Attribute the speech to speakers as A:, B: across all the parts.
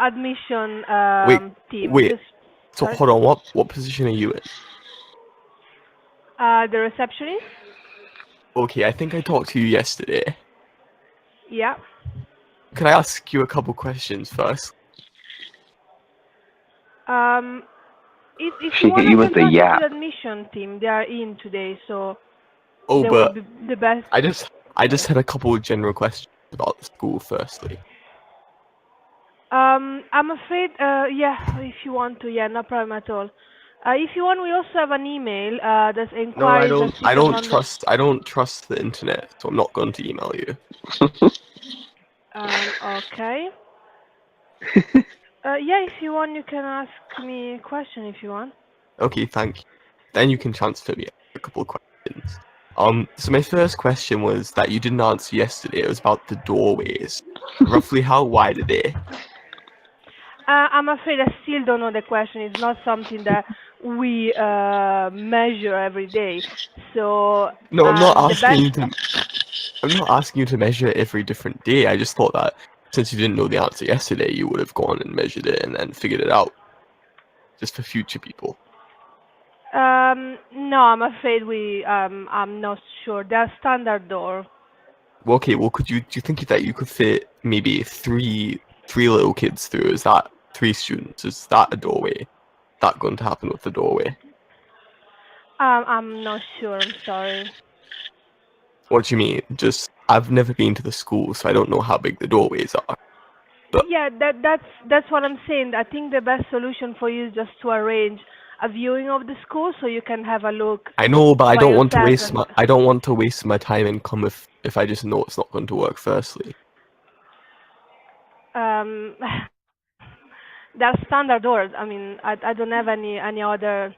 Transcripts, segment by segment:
A: admission
B: Wait,
A: team.
B: wait.
A: Just
B: So
A: sorry.
B: hold on. What position are you in?
A: The receptionist.
B: Okay, I think I talked to you yesterday.
A: Yeah.
B: Can I ask you a couple questions first?
A: Um, if you
C: She hit
A: want, I
C: you with
A: can
C: the
A: transfer to the
C: yap.
A: admission team. They are in today, so
B: Oh,
A: they will
B: but
A: be the best.
B: I just had a couple of general questions about the school firstly.
A: I'm afraid, yeah, if you want to, yeah, no problem at all. If you want, we also have an email, that's
B: No, I
A: inquiries
B: don't.
A: at
B: I
A: Seaton
B: don't
A: London.
B: trust. I don't trust the internet, so I'm not going to email you.
A: Okay. Yeah, if you want, you can ask me a question if you want.
B: Okay, thank you. Then you can transfer me a couple of questions. So my first question was that you didn't answer yesterday. It was about the doorways. Roughly how wide are they?
A: I'm afraid I still don't know the question. It's not something that we measure every day. So
B: No, I'm not
A: the
B: asking
A: best.
B: you to. I'm not asking you to measure it every different day. I just thought that since you didn't know the answer yesterday, you would have gone and measured it and then figured it out, just for future people.
A: No, I'm afraid I'm not sure. They're standard door.
B: Well, okay. Well, do you think that you could fit maybe three little kids through? Is that three students? Is that a doorway? That going to happen with the doorway?
A: I'm not sure. I'm sorry.
B: What do you mean? Just I've never been to the school, so I don't know how big the doorways are. But
A: Yeah, that's what I'm saying. I think the best solution for you is just to arrange a viewing of the school so you can have a look
B: I know, but I
A: by
B: don't want to
A: yourself
B: waste
A: and.
B: my time and come if I just know it's not going to work. Firstly,
A: Um, they're standard doors. I mean, I don't have any other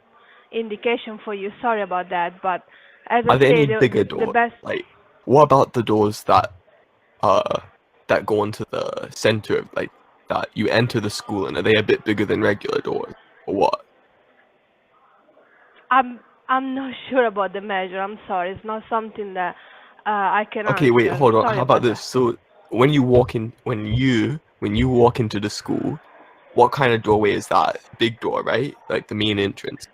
A: indication for you. Sorry about that, but as I
B: are there
A: say,
B: any bigger
A: the
B: doors?
A: best.
B: Like, what about the doors uh that go into the center of like that you enter the school and are they a bit bigger than regular doors or what?
A: I'm not sure about the measure. I'm sorry. It's not something that I can
B: Okay, wait,
A: answer.
B: hold on.
A: Sorry
B: How about
A: about
B: this?
A: that.
B: So when you walk into the school, what kind of doorway is that? Big door, right? Like the main entrance.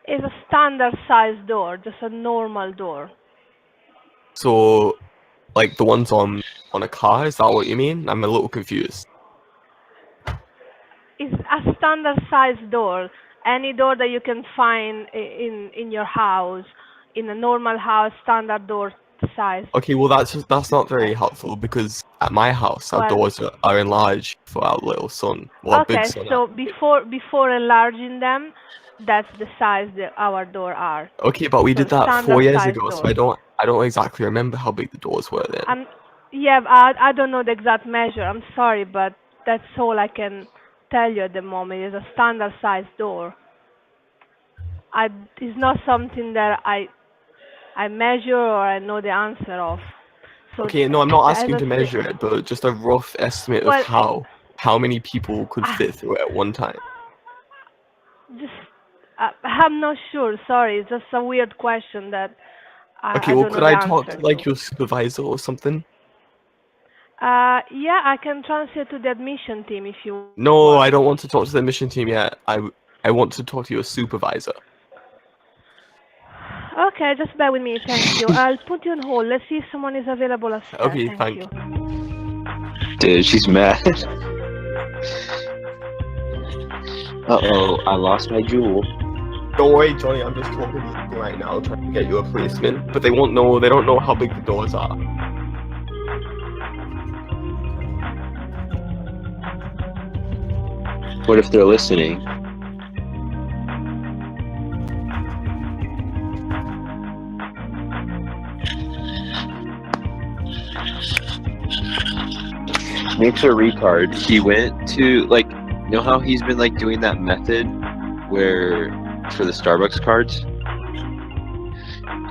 A: It's a standard size door, just a normal door.
B: So like the ones on a car, is that what you mean? I'm a little confused.
A: It's a standard size door. Any door that you can find in your house, in a normal house, standard door size.
B: Okay, well that's not very helpful because at my house our
A: Well,
B: doors are enlarged for our little son, well, our big
A: okay.
B: son
A: So
B: actually.
A: before enlarging them, that's the size that our door are.
B: Okay, but we
A: So
B: did that
A: standard
B: 4 years
A: size
B: ago, so
A: door.
B: I don't exactly remember how big the doors were then.
A: I'm yeah. I don't know the exact measure. I'm sorry, but that's all I can tell you at the moment. It's a standard size door. I It's not something that I measure or I know the answer of. So
B: Okay, no, I'm not
A: as
B: asking
A: I
B: to
A: say,
B: measure it, but just a rough estimate of
A: well,
B: how many people could
A: I,
B: fit through it at one time.
A: just I'm not sure. Sorry, it's just a weird question that
B: Okay,
A: I
B: well,
A: don't know
B: could
A: the
B: I talk
A: answer
B: to like
A: to.
B: your supervisor or something?
A: Yeah, I can transfer to the admission team if you
B: No, I
A: want.
B: don't want to talk to the mission team yet. I want to talk to your supervisor.
A: Okay, just bear with me. Thank you. I'll put you on hold. Let's see if someone is available upstairs.
B: Okay,
A: Thank
B: thank
A: you.
B: you.
C: Dude, she's mad. Uh-oh, I lost my jewel.
B: Don't worry, Johnny. I'm just talking to them right now, trying to get you a placement. But they won't know. They don't know how big the doors are.
C: What if they're listening? Nick's a retard. He went to, like, you know how he's been, like, doing that method where, for the Starbucks cards?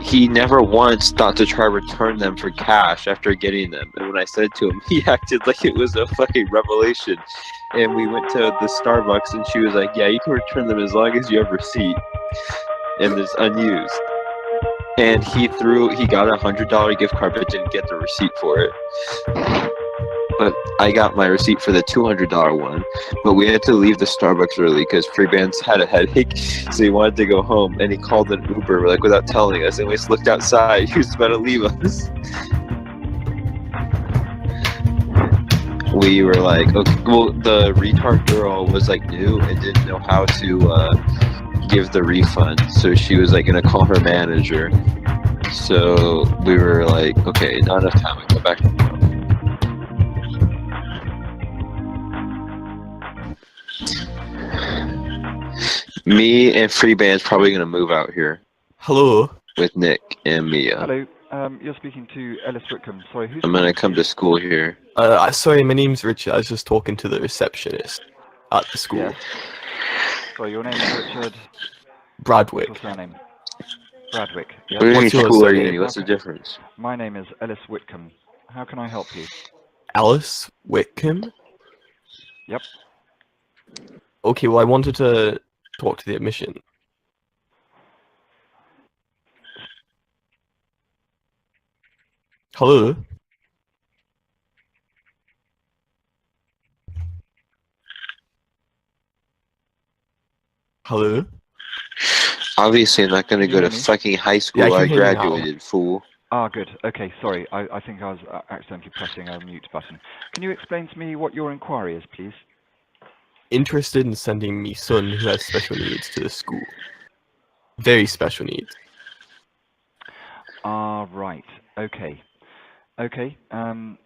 C: He never once thought to try return them for cash after getting them. And when I said to him, he acted like it was a fucking revelation. And we went to the Starbucks and she was like, yeah, you can return them as long as you have receipt. And it's unused. And he got a $100 gift card but didn't get the receipt for it. but I got my receipt for the $200 one. But we had to leave the Starbucks early because Freebands had a headache, so he wanted to go home. And he called an Uber like without telling us, and we just looked outside. He was about to leave us. We were like, okay. Well, the retard girl was like new and didn't know how to give the refund, so she was like gonna call her manager. So we were like, okay, not enough time. I go back. Me and Freeband's probably gonna move out here
B: Hello.
C: with Nick and Mia.
D: Hello, you're speaking to Ellis Whitcomb. Sorry, who's
C: I'm gonna
D: calling,
C: come to school here.
B: Sorry, my name's Richard. I was just talking to the receptionist at the school.
D: Yes. Sorry, your name is Richard.
B: Bradwick.
D: What's your surname? Bradwick. Yes.
C: What
B: What's your
C: school are you
B: surname?
C: in? What's the difference?
D: My name is Ellis Whitcomb. How can I help you?
B: Alice Whitcomb?
D: Yep.
B: Okay, well, I wanted to talk to the admission. Hello? Hello?
C: Obviously, I'm not gonna
D: Can
C: go
D: you
C: to
D: hear me?
C: fucking high school.
B: Yeah, I
C: I
B: can hear you now.
C: graduated, fool.
D: Ah, good. Okay, sorry. I think I was accidentally pressing a mute button. Can you explain to me what your inquiry is, please?
B: Interested in sending me son who has special needs to the school. Very special needs.
D: Ah, right. Okay. Okay. The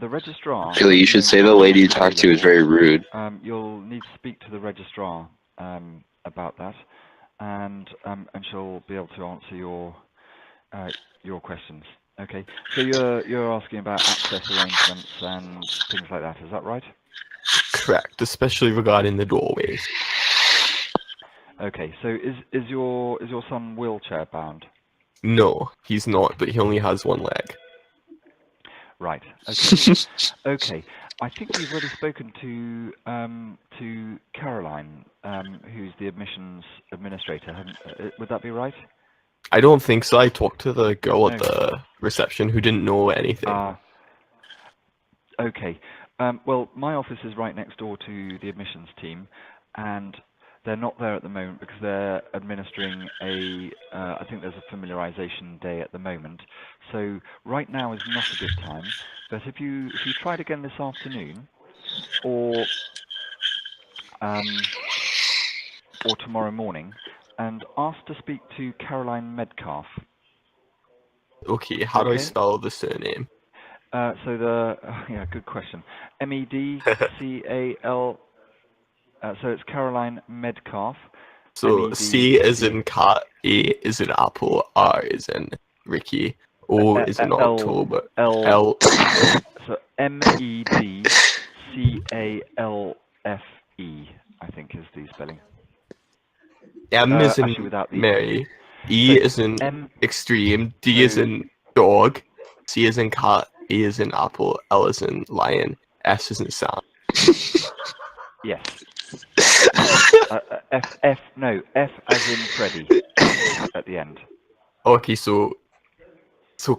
D: registrar.
C: Billy, you should say the lady you talked to is very rude.
D: You'll need to speak to the registrar about that, and she'll be able to answer your questions. Okay. So you're asking about access arrangements and things like that. Is that right?
B: Correct, especially regarding the doorways.
D: Okay. So is your son wheelchair bound?
B: No, he's not, but he only has one leg.
D: Right. Okay. Okay. I think you've already spoken to Caroline, who's the admissions administrator. Would that be right?
B: I don't think so. I talked to the girl at
D: No.
B: the reception who didn't know anything.
D: Okay. Well, my office is right next door to the admissions team, and they're not there at the moment because they're administering I think there's a familiarization day at the moment. So right now is not a good time, but if you tried again this afternoon, or tomorrow morning, and ask to speak to Caroline Medcalf.
B: Okay, how do I
D: Okay.
B: spell the surname?
D: Yeah, good question. Medcal. So it's Caroline Medcalf.
B: So C is in cat, A is in apple, R is in Ricky, O is in October, L.
D: So Medcalfe, I think is the spelling.
B: M is in
D: actually without the
B: Mary, E
D: So
B: is in
D: M.
B: extreme, D is
D: So-
B: in dog, C is in cat, A is in apple, L is in lion, S is in Sam.
D: Yes. F as in Freddy at the end.
B: Okay, so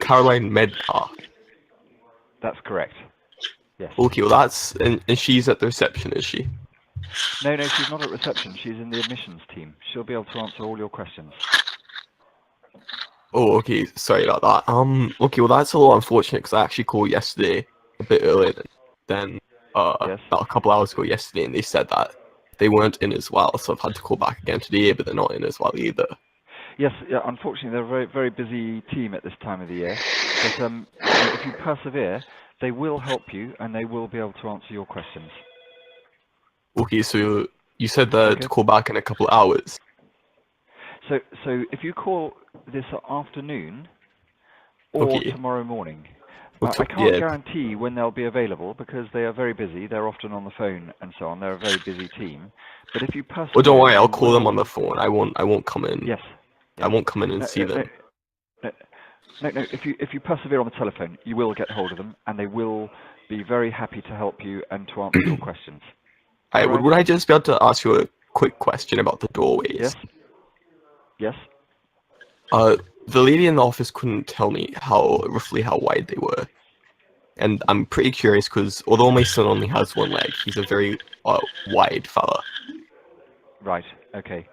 B: Caroline Medcalf.
D: That's correct. Yes.
B: Okay, well that's and she's at the reception, is she?
D: No, she's not at reception. She's in the admissions team. She'll be able to answer all your questions.
B: Oh, okay. Sorry about that. Okay, well that's a little unfortunate because I actually called yesterday a bit earlier than
D: Yes.
B: about a couple hours ago yesterday, and they said that they weren't in as well, so I've had to call back again today, but they're not in as well either.
D: Yes. Yeah. Unfortunately, they're a very, very busy team at this time of the year. But if you persevere, they will help you, and they will be able to answer your questions.
B: Okay, so you said that
D: Okay.
B: to call back in a couple of hours.
D: So if you call this afternoon or
B: Okay.
D: tomorrow morning,
B: Well,
D: I can't
B: yeah.
D: guarantee when they'll be available because they are very busy. They're often on the phone and so on. They're a very busy team. But if you persevere,
B: Well, don't worry. I'll
D: they
B: call them
D: will-
B: on the phone. I won't come in.
D: Yes.
B: I won't come in and
D: No,
B: see
D: no,
B: them.
D: No. If you persevere on the telephone, you will get hold of them, and they will be very happy to help you and to answer your questions.
B: Alright,
D: Alright.
B: would I just be able to ask you a quick question about the doorways?
D: Yes. Yes.
B: The lady in the office couldn't tell me roughly how wide they were. and I'm pretty curious because although my son only has one leg, he's a very wide fella.
D: Right. Okay.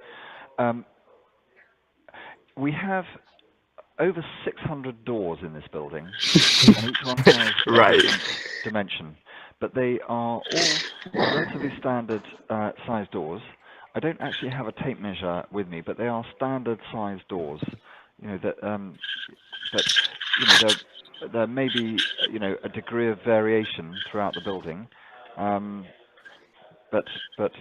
D: Um, we have over 600 doors in this building, and each one has
B: Right.
D: a different dimension. But they are all relatively standard size doors. I don't actually have a tape measure with me, but they are standard size doors. But there may be a degree of variation throughout the building. But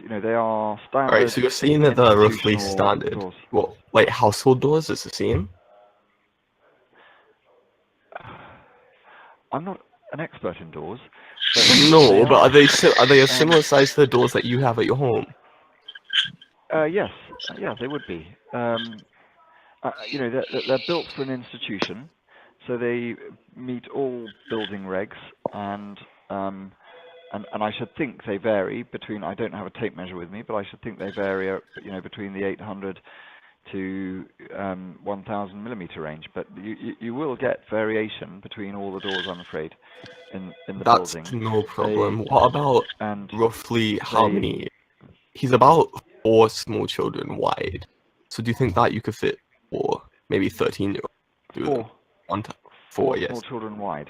D: they are
B: Alright,
D: standard
B: so you're saying that they're roughly
D: institutional
B: standard.
D: doors.
B: Well, like household doors is the same?
D: I'm not an expert in doors, but
B: No, but are they a
D: um,
B: similar size to the doors that you have at your home?
D: yes, yeah, they would be. They're built for an institution, so they meet all building regs, and I should think they vary between. I don't have a tape measure with me, but I should think they vary, between the 800 to 1,000 millimeter range. But you will get variation between all the doors, I'm afraid, in the
B: That's
D: building.
B: no problem. What about
D: And
B: roughly how
D: they
B: many? He's about 4 small children wide. So do you think that you could fit 4, maybe 13-year-olds through them?
D: four
B: 1 to 4,
D: four
B: yes.
D: small children wide.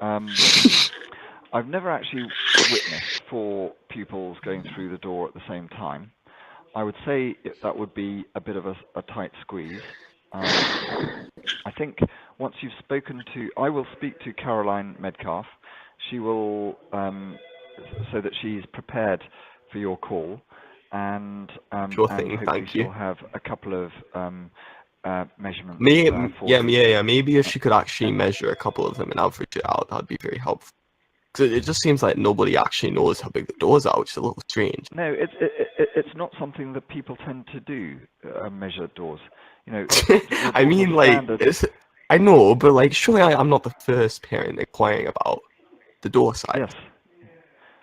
D: I've never actually witnessed 4 pupils going through the door at the same time. I would say that would be a bit of a tight squeeze. I think once you've spoken to, I will speak to Caroline Medcalf. She will, so that she's prepared for your call, and
B: Sure
D: and
B: thing,
D: hopefully
B: thank you.
D: she'll have a couple of measurements for you.
B: Yeah, maybe if she could actually measure a couple of them and average it out, that'd be very helpful. Because it just seems like nobody actually knows how big the doors are, which is a little strange.
D: No, it's not something that people tend to do. Measure doors. Your
B: I
D: doors
B: mean,
D: are
B: like,
D: standard.
B: I know, but like, surely I'm not the first parent inquiring about the door size.
D: Yes,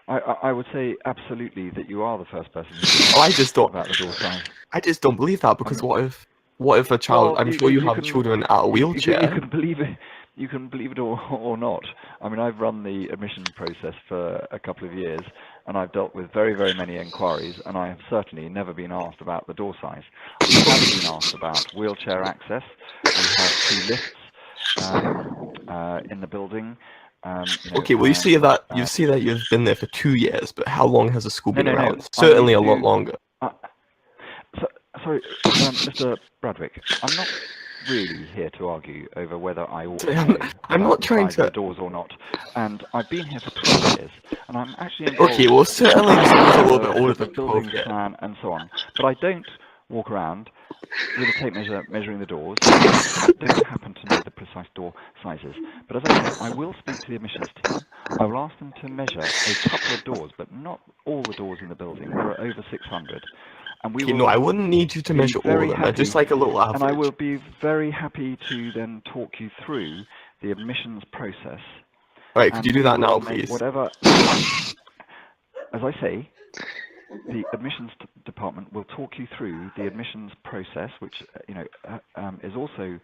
D: I would say absolutely that you are the first person
B: Oh, I just don't.
D: about the door size.
B: I just don't believe that
D: I
B: because
D: mean,
B: what if a child?
D: well,
B: I'm sure you
D: you
B: have
D: can
B: children at a
D: you
B: wheelchair.
D: can believe it. You can believe it or not. I mean, I've run the admission process for a couple of years, and I've dealt with very, very many inquiries, and I have certainly never been asked about the door size. We have been asked about wheelchair access. We have 2 lifts in the building.
B: Okay, well
D: And
B: you see that you've been there for 2 years, but how long has the school been
D: no.
B: around?
D: I mean
B: Certainly a lot
D: to.
B: longer.
D: Uh, Sorry, Mr. Bradwick, I'm not really here to argue over whether I ought to know
B: I'm
D: about
B: not
D: the
B: trying
D: size of
B: to.
D: the doors or not. And I've been here for 12 years, and I'm actually
B: Okay,
D: involved
B: well certainly this is a little bit older
D: with the
B: than 12
D: building
B: years.
D: plan and so on. But I don't walk around with a tape measure measuring the doors. I don't happen to know the precise door sizes. But as I say, I will speak to the admissions team. I will ask them to measure a couple of doors, but not all the doors in the building. There are over 600. And we
B: Okay, no,
D: will
B: I wouldn't need you to
D: be
B: measure all of
D: very
B: them. I'd just
D: happy,
B: like a little
D: and I
B: average.
D: will be very happy to then talk you through the admissions process,
B: Alright, could
D: and
B: you do
D: we
B: that now,
D: will make
B: please?
D: whatever, as I say, the admissions department will talk you through the admissions process, which is also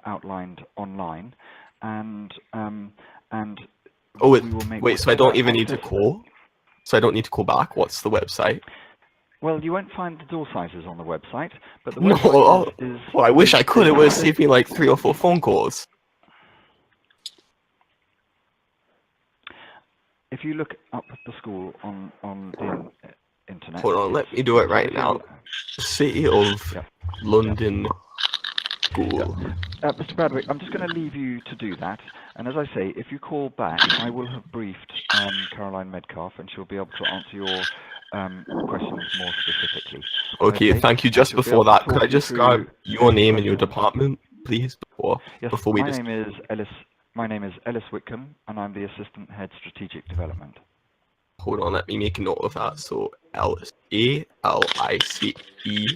D: outlined online, and
B: Oh,
D: we will make
B: wait, so I
D: whatever
B: don't even need to
D: access.
B: call? So I don't need to call back? What's the website?
D: Well, you won't find the door sizes on the website, but the
B: No,
D: website is
B: well, I wish I could. It would have
D: is
B: saved me like 3 or 4 phone calls.
D: if you look up the school on the internet.
B: Hold on, let me do it right now. City of
D: Yep.
B: London
D: Yeah.
B: School.
D: Mr. Bradwick, I'm just going to leave you to do that. And as I say, if you call back, I will have briefed Caroline Medcalf, and she'll be able to answer your questions more specifically.
B: Okay, thank you.
D: And
B: Just
D: she'll be
B: before
D: able to
B: that, could
D: talk
B: I
D: you
B: just grab
D: through
B: your
D: any
B: name and your
D: questions.
B: department, please,
D: Yes,
B: before we
D: my
B: just...
D: name is Ellis. My name is Ellis Whitcomb, and I'm the Assistant Head Strategic Development.
B: Hold on, let me make a note of that. So, Alice, A-L-I-C-E,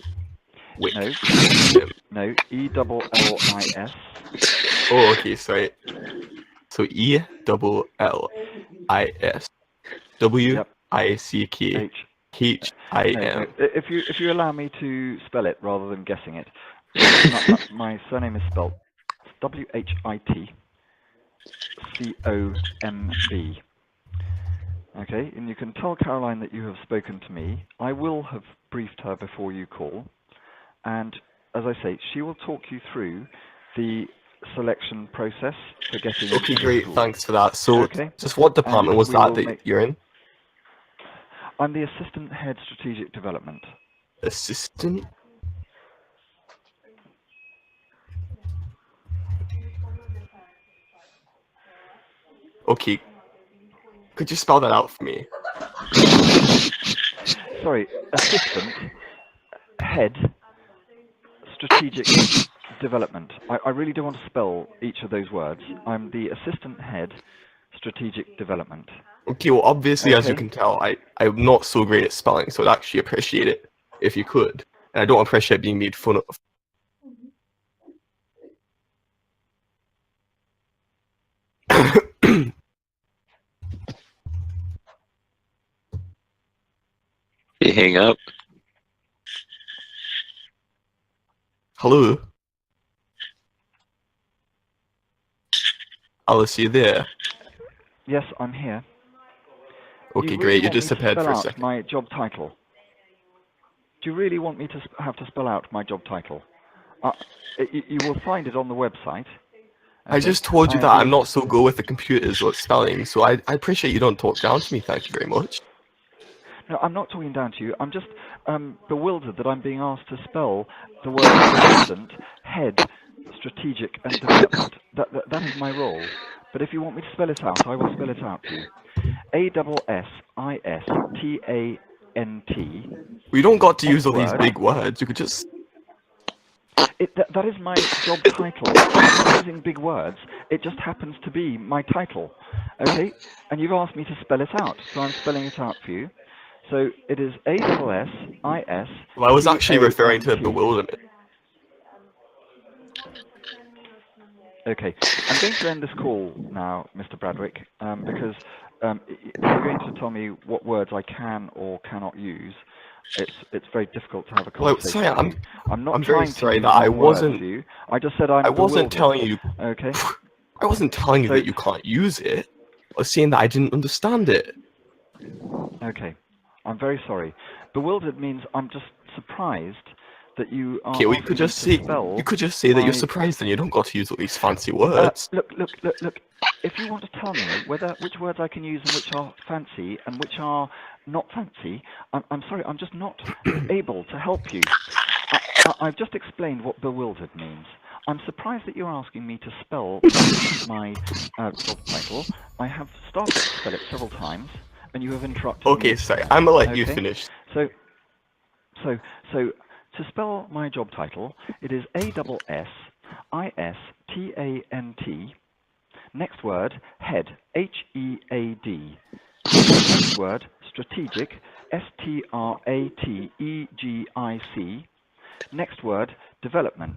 B: Whitcomb.
D: No, E-double-L-I-S.
B: Oh, okay, sorry. So, E-double-L-I-S. W-I-C-K-H-I-M.
D: No. If you allow me to spell it rather than guessing it, my surname is spelled W-H-I-T C-O-M-B. Okay, and you can tell Caroline that you have spoken to me. I will have briefed her before you call, and as I say, she will talk you through the selection process for getting
B: Okay,
D: into the
B: great.
D: school.
B: Thanks for that. So,
D: Okay,
B: just what department
D: and
B: was
D: we
B: that
D: will
B: that
D: make.
B: you're in?
D: I'm the assistant head strategic development.
B: Assistant? Okay. Could you spell that out for me?
D: Sorry, assistant head strategic development. I really do want to spell each of those words. I'm the assistant head strategic development.
B: Okay, well, obviously, as you
D: Okay.
B: can tell, I'm not so great at spelling, so I'd actually appreciate it if you could. And I don't appreciate being made fun of.
C: You hang up.
B: Hello? Alice, are you there?
D: Yes, I'm here.
B: Okay,
D: You really
B: great. You
D: want me to
B: disappeared
D: spell
B: for a
D: out
B: second.
D: my job title? Do you really want me to have to spell out my job title? You will find it on the website.
B: I
D: Okay.
B: just told
D: I
B: you
D: am
B: that I'm
D: the
B: not so good with the computers or spelling, so I appreciate you don't talk down to me. Thank you very much.
D: No, I'm not talking down to you. I'm just bewildered that I'm being asked to spell the word assistant, head, strategic, and development. That is my role. But if you want me to spell it out, I will spell it out to you. A-S-S-I-S-T-A-N-T.
B: We don't got to use
D: Next
B: all these
D: word.
B: big words. You could just.
D: That is my job title. I'm not using big words. It just happens to be my title. Okay? And you've asked me to spell it out, so I'm spelling it out for you. So it is A-S-S-I-S-T-A-N-T.
B: Well, I was actually referring to bewilderment.
D: Okay. I'm going to end this call now, Mr. Bradwick, because if you're going to tell me what words I can or cannot use, it's very difficult to have a
B: Well,
D: conversation
B: sorry,
D: with you. I'm not
B: I'm very
D: trying to
B: sorry
D: use
B: that I
D: wrong words
B: wasn't.
D: to you. I just said I'm
B: I wasn't
D: bewildered.
B: telling you.
D: Okay?
B: I wasn't telling you
D: So,
B: that you can't use it. I was saying that I didn't understand it.
D: okay. I'm very sorry. Bewildered means I'm just surprised that you are
B: Okay, well,
D: asking me to spell
B: you could just say that you're
D: my
B: surprised and you don't got to use all these fancy words.
D: look. If you want to tell me which words I can use and which are fancy and which are not fancy, I'm sorry, I'm just not able to help you. I've just explained what bewildered means. I'm surprised that you're asking me to spell my job title. I have started to spell it several times, and you have interrupted me.
B: Okay, sorry, I'm gonna let you
D: Okay?
B: finish.
D: So to spell my job title, it is A-S-S-I-S-T-A-N-T. Next word, head, H-E-A-D. Next word, strategic, S-T-R-A-T-E-G-I-C. Next word, development,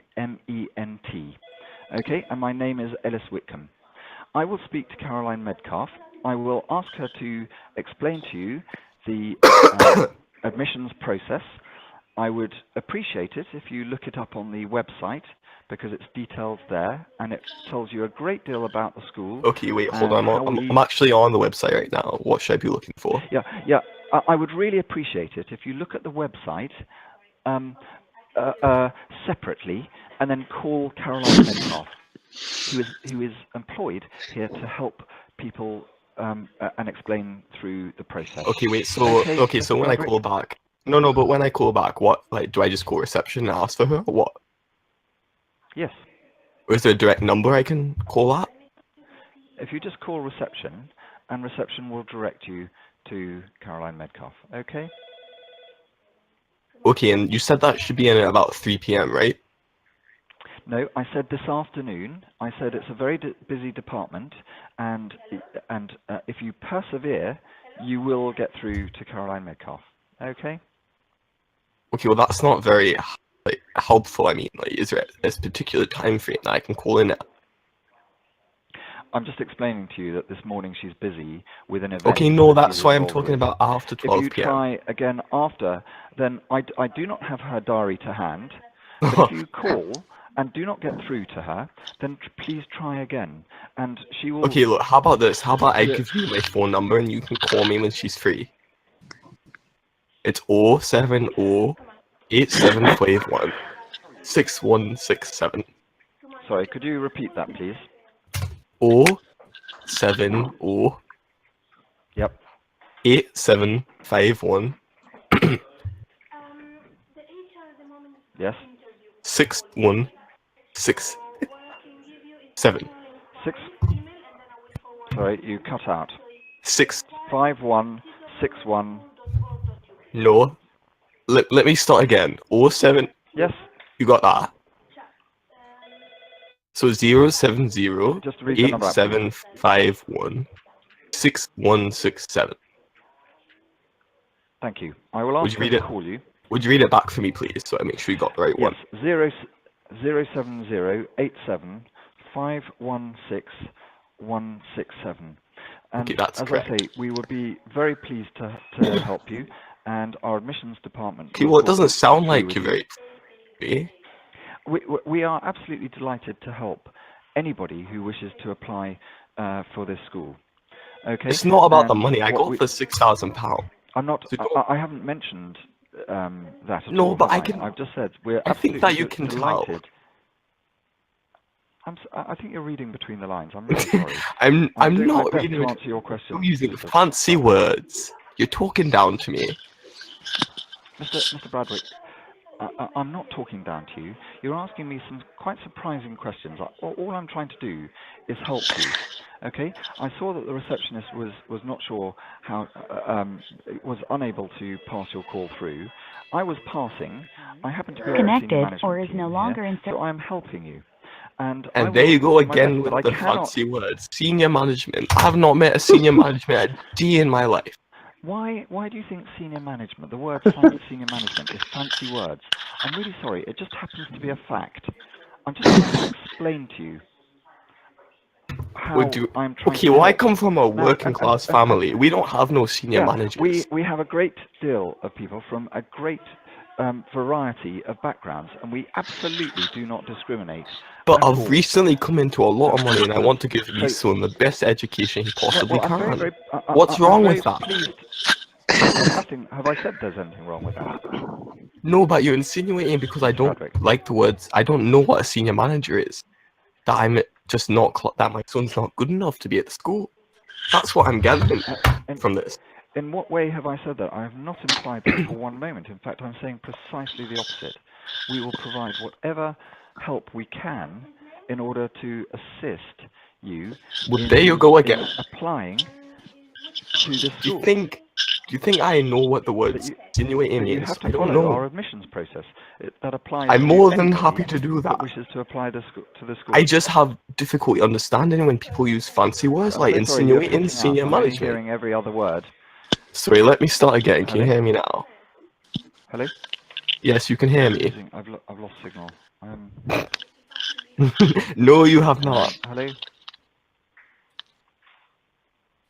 D: D-E-V-E-L-O-P-M-E-N-T. Okay, and my name is Ellis Whitcomb. I will speak to Caroline Medcalf. I will ask her to explain to you the admissions process. I would appreciate it if you look it up on the website because it's detailed there and it tells you a great deal about the school.
B: Okay, wait, hold on.
D: how
B: I'm actually on the website right now. What should I be looking for?
D: Yeah. I would really appreciate it if you look at the website separately and then call Caroline Medcalf, who is employed here to help people and explain through the process.
B: Okay, wait. So
D: Okay,
B: so
D: Mr.
B: when I
D: Bradwick?
B: call back, no, but when I call back, what do I just call reception and ask for her, or what?
D: Yes.
B: Or is there a direct number I can call at?
D: If you just call reception, and reception will direct you to Caroline Medcalf. Okay?
B: Okay, and you said that should be in at about 3 p.m., right?
D: No, I said this afternoon. I said it's a very busy department, and if you persevere, you will get through to Caroline Medcalf. Okay?
B: Okay, well that's not very helpful. I mean, is there a particular time frame that I can call in at?
D: I'm just explaining to you that this morning she's busy with an event.
B: Okay, no,
D: that
B: that's
D: she's
B: why I'm
D: involved
B: talking
D: with.
B: about after 12
D: If you
B: p.m.
D: try again after, then I do not have her diary to hand. But if you call and do not get through to her, then please try again, and she will.
B: Okay, look, how about this? How about I
D: Yeah.
B: give you my phone number and you can call me when she's free? It's 070-8751 6167.
D: Sorry, could you repeat that, please?
B: 070
D: Yep.
B: 8751
D: Yes.
B: 6167.
D: 6. Sorry, you cut out.
B: 6.
D: 5161.
B: No. Let me start again. 07.
D: Yes.
B: You got that? So 070
D: Just read the number out, please.
B: 8751 6167.
D: Thank you. I will
B: Would
D: ask
B: you
D: her
B: read
D: to
B: it?
D: call you.
B: Would you read it back for me, please, so I make sure you got the right one?
D: Yes. 07087516167. And
B: Okay, that's
D: as
B: correct.
D: I say, we would be very pleased to help you, and our admissions department.
B: Okay,
D: will
B: well, it
D: talk
B: doesn't sound
D: through
B: like
D: with
B: you're
D: you.
B: very.
D: We are absolutely delighted to help anybody who wishes to apply for this school. Okay.
B: It's not about the
D: And
B: money. I
D: what
B: got for £6,000.
D: I'm not.
B: So don't-
D: I haven't mentioned that at
B: No,
D: all,
B: but
D: have
B: I can.
D: I've just said we're
B: I think
D: absolutely
B: that you can
D: delighted.
B: tell.
D: I think you're reading between the lines. I'm really sorry.
B: I'm
D: doing my
B: not
D: best
B: reading
D: to
B: it.
D: answer your question.
B: You're using
D: Mr.
B: fancy words. You're talking down to me.
D: Mr. Bradwick, I'm not talking down to you. You're asking me some quite surprising questions. All I'm trying to do is help you. Okay? I saw that the receptionist was not sure how, was unable to pass your call through. I was passing. I happen to be on the senior
E: Connected
D: management
E: or is
D: team
E: no
D: here,
E: longer in
D: so I'm helping you. And I
B: And there
D: will
B: you go
D: do my
B: again
D: best,
B: with
D: but I
B: the
D: cannot.
B: fancy words. Senior management. I have not met a senior management a day in my life.
D: Why do you think senior management, the word senior management, is fancy words? I'm really sorry. It just happens to be a fact. I'm just trying to explain to you how I'm trying
B: Okay,
D: to
B: well, I
D: help.
B: come from a
D: Now,
B: working class family. We don't have no senior
D: yeah,
B: managers.
D: we have a great deal of people from a great variety of backgrounds, and we absolutely do not discriminate
B: But
D: at
B: I've
D: all.
B: recently come into a lot of money and I
D: So-
B: want to give
D: so-
B: my son the best education he possibly
D: well, I'm
B: can.
D: very,
B: What's
D: I'm
B: wrong
D: very
B: with that?
D: pleased. There's nothing. Have I said there's anything wrong with that?
B: No, but you're insinuating because I
D: Mr.
B: don't
D: Bradwick.
B: like the words. I don't know what a senior manager is. That I'm just not. That my son's not good enough to be at the school. That's what I'm gathering from this.
D: In what way have I said that? I have not implied that for one moment. In fact, I'm saying precisely the opposite. We will provide whatever help we can in order to assist you
B: Well, there you go again.
D: in applying to this
B: Do you
D: school.
B: think? Do you think I know what the
D: But
B: words
D: you,
B: insinuating
D: but you
B: means?
D: have to
B: I don't
D: follow our
B: know.
D: admissions process. That applies
B: I'm
D: to
B: more than
D: anybody
B: happy to do that.
D: that wishes to apply to the school.
B: I just have difficulty understanding when people use fancy words
D: I'm
B: like
D: so sorry, you're
B: insinuating
D: cutting out.
B: senior
D: I'm only
B: management.
D: hearing every other word.
B: Sorry, let me start again. Can you
D: Hello?
B: hear me now?
D: Hello?
B: Yes, you can hear me.
D: I've lost signal.
B: No, you have not.
D: Hello?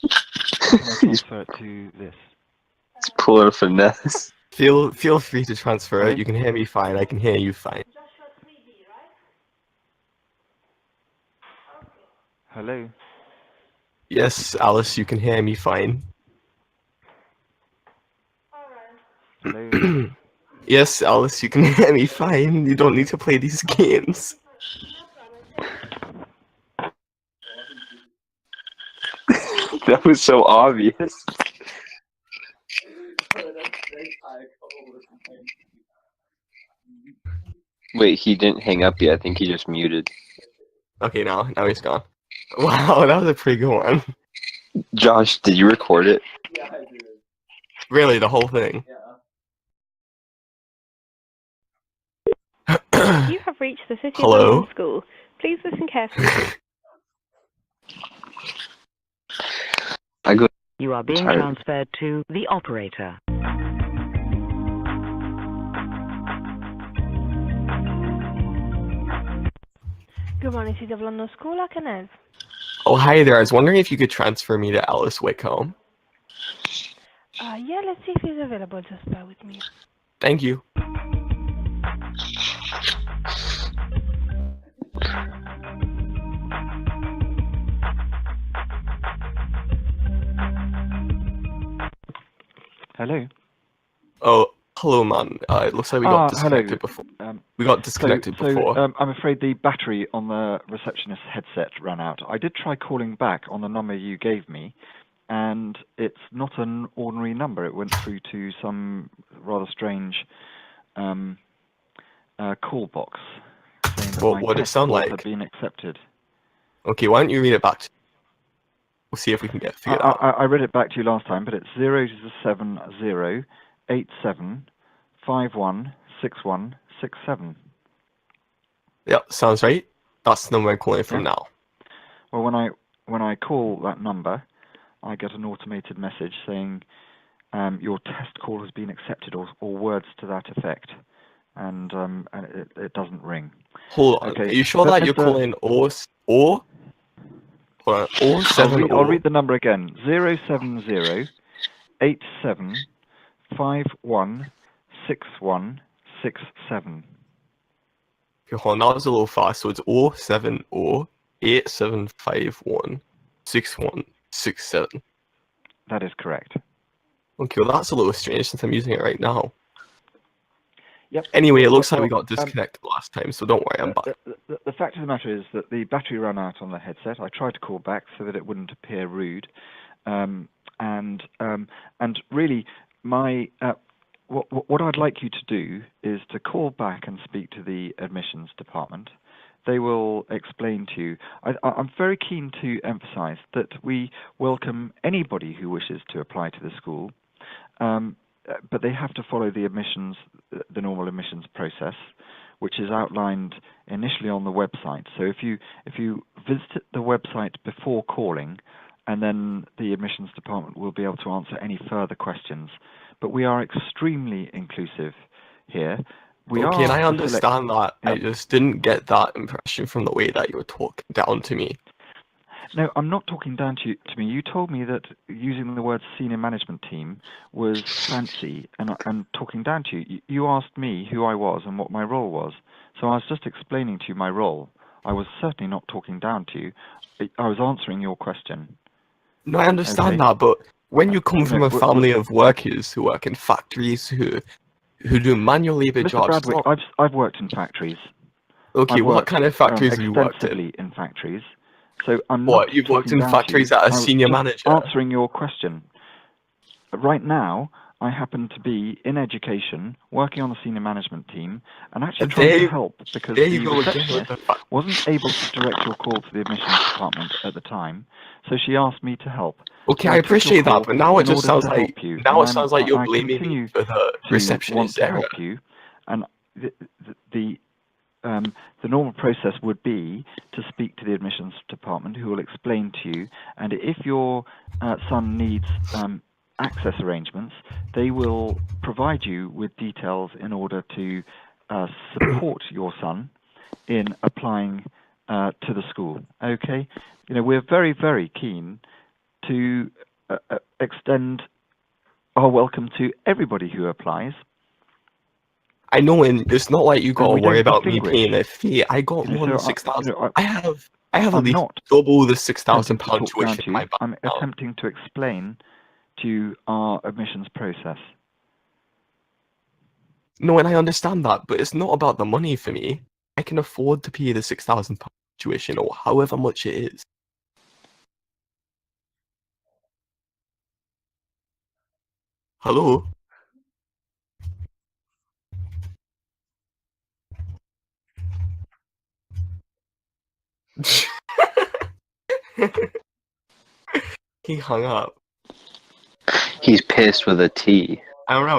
D: Can I transfer it to this?
C: It's pulling a finesse.
B: Feel free to transfer
D: Hello?
B: it. You can hear me fine. I can hear you fine.
D: Hello?
B: Yes, Alice, you can hear me fine.
D: Hello?
B: Yes, Alice, you can hear me fine. You don't need to play these games.
C: That was so obvious. Wait, he didn't hang up yet. I think he just muted.
B: Okay, now he's gone. Wow, that was a pretty good one.
C: Josh, did you record it?
B: Really, the whole thing.
F: You have reached the City
B: Hello?
F: of London School. Please listen carefully.
C: I go.
E: You are being
C: Tired.
E: transferred to the operator.
A: Good morning, City of London School. How can I help?
B: Oh, hi there. I was wondering if you could transfer me to Alice Wickham.
A: Yeah, let's see if he's available. Just bear with me.
B: Thank you.
D: Hello.
B: Oh, hello, man. It looks like we got disconnected
D: hello.
B: before. We got disconnected before.
D: I'm afraid the battery on the receptionist headset ran out. I did try calling back on the number you gave me, and it's not an ordinary number. It went through to some rather strange call box saying that my
B: What did it
D: test
B: sound
D: call
B: like?
D: had been accepted.
B: Okay, why don't you read it back? We'll see if we can get figured out.
D: I read it back to you last time, but it's 07087516167.
B: Yeah, sounds right. That's the number I'm calling from
D: Yeah.
B: now.
D: Well, when I call that number, I get an automated message saying your test call has been accepted, or words to that effect, and it doesn't ring.
B: Hold on.
D: Okay.
B: Are you sure
D: But
B: that you're calling or hold on, or seven
D: I'll read the number again. 07087516167.
B: Okay, hold on, that was a little fast. So it's 07087516167.
D: That is correct.
B: Okay, well that's a little strange since I'm using it right now.
D: Yep.
B: Anyway, it looks like we
D: Well,
B: got disconnected last time, so don't worry, I'm back.
D: the fact of the matter is that the battery ran out on the headset. I tried to call back so that it wouldn't appear rude, and really, what I'd like you to do is to call back and speak to the admissions department. They will explain to you. I'm very keen to emphasise that we welcome anybody who wishes to apply to the school. But they have to follow the normal admissions process, which is outlined initially on the website. So if you visit the website before calling, and then the admissions department will be able to answer any further questions. But we are extremely inclusive here.
B: Okay, and I understand that.
D: Yep.
B: I just didn't get that impression from the way that you were talking down to me.
D: No, I'm not talking down to me. You told me that using the word senior management team was fancy and talking down to you. You asked me who I was and what my role was. So I was just explaining to you my role. I was certainly not talking down to you. I was answering your question.
B: No, I understand that, but when you come from a family of workers who work in factories, who do manual labor
D: Mr.
B: jobs...
D: Bradwick, I've worked in factories.
B: Okay, what kind of factories have you worked in?
D: Extensively in factories. So I'm
B: What,
D: not
B: you've worked in
D: talking down
B: factories
D: to you.
B: as a senior manager?
D: Answering your question. Right now, I happen to be in education, working on the senior management team, and actually trying to help because the receptionist wasn't able to direct your call to the admissions department at the time, so she asked me to help.
B: Okay,
D: So
B: I appreciate that, but now it just sounds like you're blaming me for the receptionist error.
D: Want to help you, and the normal process would be to speak to the admissions department, who will explain to you, and if your son needs access arrangements, they will provide you with details in order to support your son in applying to the school. Okay? We're very, very keen to extend our welcome to everybody who applies.
B: I know, and it's not like you got to worry about me paying a fee. I got more than 6,000. I have at least double the £6,000 tuition in my bank.
D: I'm attempting to explain to our admissions process.
B: No, and I understand that, but it's not about the money for me. I can afford to pay the £6,000 tuition or however much it is. Hello? He hung up.
C: He's pissed with a T.
B: I don't know.